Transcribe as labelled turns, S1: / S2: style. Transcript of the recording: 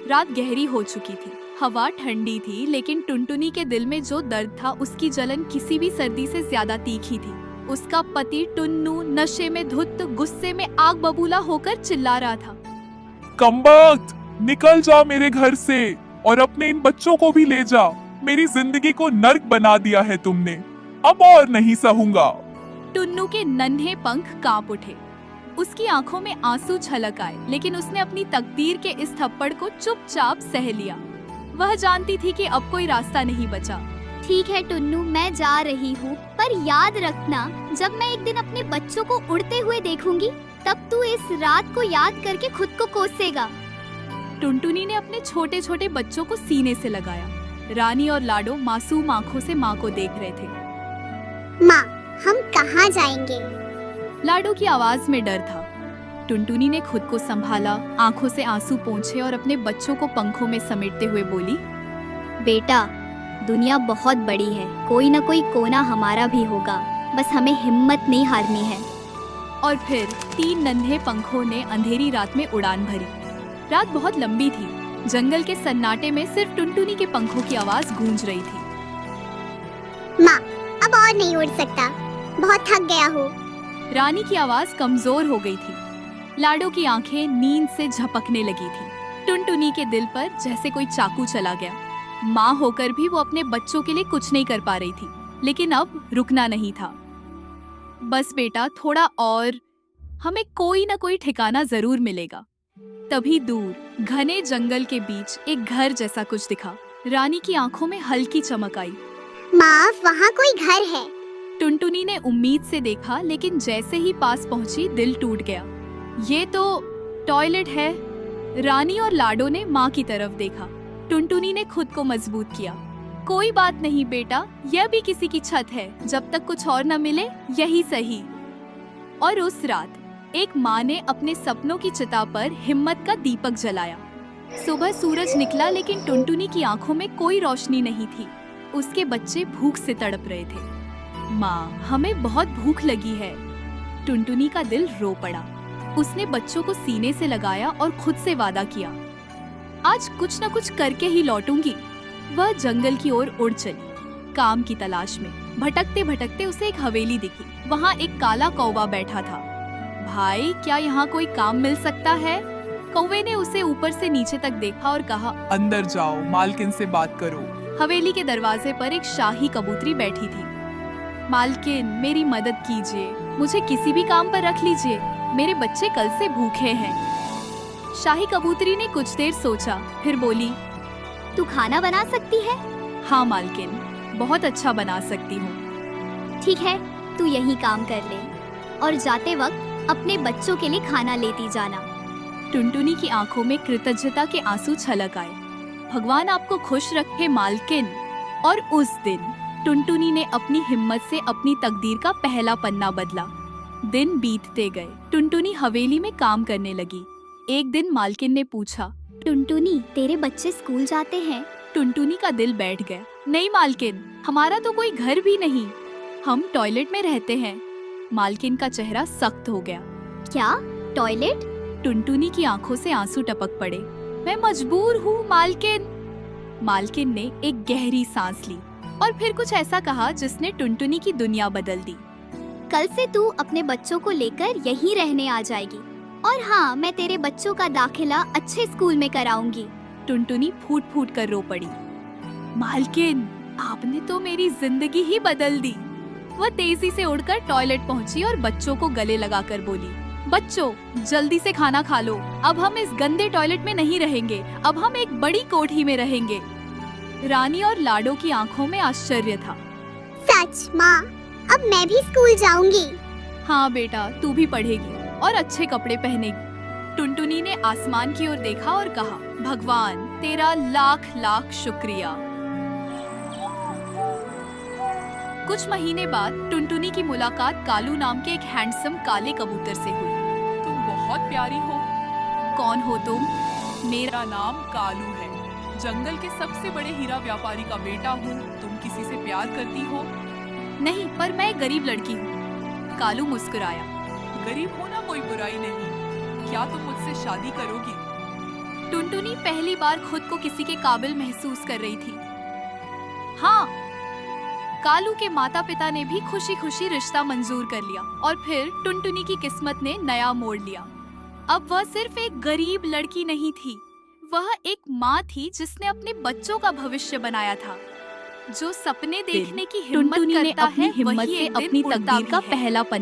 S1: रात गहरी हो चुकी थी। हवा ठंडी थी, लेकिन टुनटुनी के दिल में जो दर्द था उसकी जलन किसी भी सर्दी से ज्यादा तीखी थी। उसका पति टुन्नू नशे में धुत गुस्से में आग बबूला होकर चिल्ला रहा था।
S2: कमबख्त, निकल जा मेरे घर से और अपने इन बच्चों को भी ले जा। मेरी जिंदगी को नर्क बना दिया है तुमने, अब और नहीं सहूंगा।
S1: टुन्नू के नन्हे पंख कांप उठे। उसकी आंखों में आंसू छलक आए, लेकिन उसने अपनी तकदीर के इस थप्पड़ को चुपचाप सह लिया। वह जानती थी कि अब कोई रास्ता नहीं बचा।
S3: ठीक है टुन्नू, मैं जा रही हूँ, पर याद रखना जब मैं एक दिन अपने बच्चों को उड़ते हुए देखूंगी तब तू इस रात को याद करके खुद को कोसेगा।
S1: टुनटुनी ने अपने छोटे छोटे बच्चों को सीने से लगाया। रानी और लाडो मासूम आंखों से माँ को देख रहे थे।
S3: माँ, हम कहाँ जाएंगे?
S1: लाडो की आवाज में डर था। टुनटुनी ने खुद को संभाला, आंखों से आंसू पोंछे और अपने बच्चों को पंखों में समेटते हुए बोली,
S3: बेटा, दुनिया बहुत बड़ी है, कोई न कोई कोना हमारा भी होगा, बस हमें हिम्मत नहीं हारनी है।
S1: और फिर 3 नन्हे पंखों ने अंधेरी रात में उड़ान भरी। रात बहुत लंबी थी। जंगल के सन्नाटे में सिर्फ टुनटुनी के पंखों की आवाज गूंज रही थी।
S3: माँ, अब और नहीं उड़ सकता, बहुत थक गया हूँ।
S1: रानी की आवाज कमजोर हो गई थी। लाडो की आंखें नींद से झपकने लगी थी। टुनटुनी के दिल पर जैसे कोई चाकू चला गया। माँ होकर भी वो अपने बच्चों के लिए कुछ नहीं कर पा रही थी, लेकिन अब रुकना नहीं था। बस बेटा, थोड़ा और, हमें कोई न कोई ठिकाना जरूर मिलेगा। तभी दूर घने जंगल के बीच एक घर जैसा कुछ दिखा। रानी की आंखों में हल्की चमक आई।
S3: माँ, वहाँ कोई घर है।
S1: टुनटुनी ने उम्मीद से देखा, लेकिन जैसे ही पास पहुंची दिल टूट गया। ये तो टॉयलेट है। रानी और लाडो ने माँ की तरफ देखा। टुनटुनी ने खुद को मजबूत किया। कोई बात नहीं बेटा, यह भी किसी की छत है, जब तक कुछ और न मिले यही सही। और उस रात एक माँ ने अपने सपनों की चिता पर हिम्मत का दीपक जलाया। सुबह सूरज निकला, लेकिन टुनटुनी की आंखों में कोई रोशनी नहीं थी। उसके बच्चे भूख से तड़प रहे थे। माँ, हमें बहुत भूख लगी है। टुनटुनी का दिल रो पड़ा। उसने बच्चों को सीने से लगाया और खुद से वादा किया, आज कुछ न कुछ करके ही लौटूंगी। वह जंगल की ओर उड़ चली, काम की तलाश में। भटकते भटकते उसे एक हवेली दिखी। वहाँ एक काला कौवा बैठा था। भाई, क्या यहाँ कोई काम मिल सकता है? कौवे ने उसे ऊपर से नीचे तक देखा और कहा,
S2: अंदर जाओ, मालकिन से बात करो।
S1: हवेली के दरवाजे पर एक शाही कबूतरी बैठी थी। मालकिन, मेरी मदद कीजिए, मुझे किसी भी काम पर रख लीजिए, मेरे बच्चे कल से भूखे हैं। शाही कबूतरी ने कुछ देर सोचा, फिर बोली,
S3: तू खाना बना सकती है?
S1: हाँ मालकिन, बहुत अच्छा बना सकती हूँ।
S3: ठीक है, तू यही काम कर ले और जाते वक्त अपने बच्चों के लिए खाना लेती जाना।
S1: टुनटुनी की आंखों में कृतज्ञता के आंसू छलक आए। भगवान आपको खुश रखे मालकिन। और उस दिन टुनटुनी ने अपनी हिम्मत से अपनी तकदीर का पहला पन्ना बदला। दिन बीतते गए। टुनटुनी हवेली में काम करने लगी। एक दिन मालकिन ने पूछा,
S3: टुनटुनी, तेरे बच्चे स्कूल जाते हैं?
S1: टुनटुनी का दिल बैठ गया। नहीं मालकिन, हमारा तो कोई घर भी नहीं, हम टॉयलेट में रहते हैं। मालकिन का चेहरा सख्त हो गया।
S3: क्या, टॉयलेट?
S1: टुनटुनी की आंखों से आंसू टपक पड़े। मैं मजबूर हूँ मालकिन। मालकिन ने एक गहरी सांस ली और फिर कुछ ऐसा कहा जिसने टुनटुनी की दुनिया बदल दी।
S3: कल से तू अपने बच्चों को लेकर यहीं रहने आ जाएगी, और हाँ, मैं तेरे बच्चों का दाखिला अच्छे स्कूल में कराऊंगी।
S1: टुनटुनी फूट फूट कर रो पड़ी। मालकिन, आपने तो मेरी जिंदगी ही बदल दी। वह तेजी से उड़कर टॉयलेट पहुंची और बच्चों को गले लगाकर बोली, बच्चों, जल्दी से खाना खा लो। अब हम इस गंदे टॉयलेट में नहीं रहेंगे, अब हम एक बड़ी कोठी में रहेंगे। रानी और लाडो की आंखों में आश्चर्य था।
S3: सच माँ, अब मैं भी स्कूल जाऊंगी।
S1: हाँ बेटा, तू भी पढ़ेगी और अच्छे कपड़े पहनेगी। टुनटुनी ने आसमान की ओर देखा और कहा, भगवान, तेरा लाख लाख शुक्रिया। कुछ महीने बाद टुनटुनी की मुलाकात कालू नाम के एक हैंडसम काले कबूतर से हुई।
S2: तुम बहुत प्यारी हो।
S1: कौन हो तुम?
S2: मेरा नाम कालू है, जंगल के सबसे बड़े हीरा व्यापारी का बेटा हूँ। तुम किसी से प्यार करती हो?
S1: नहीं, पर मैं एक गरीब लड़की हूँ। कालू मुस्कुराया। गरीब होना कोई बुराई नहीं। क्या तुम मुझसे शादी करोगी? टुनटुनी पहली बार खुद को किसी के काबिल महसूस कर रही थी। हाँ, कालू के माता पिता ने भी खुशी खुशी रिश्ता मंजूर कर लिया और फिर टुनटुनी की किस्मत ने नया मोड़ लिया। अब वह सिर्फ एक गरीब लड़की नहीं थी, वह एक माँ थी जिसने अपने बच्चों का भविष्य बनाया था। जो सपने देखने की हिम्मत
S4: टुनटुनी ने
S1: करता
S4: अपनी
S1: है,
S4: हिम्मत
S1: वही
S4: से
S1: एक दिन
S4: अपनी
S1: उड़ता
S4: तकदीर
S1: भी
S4: का
S1: है।
S4: पहला पन्ना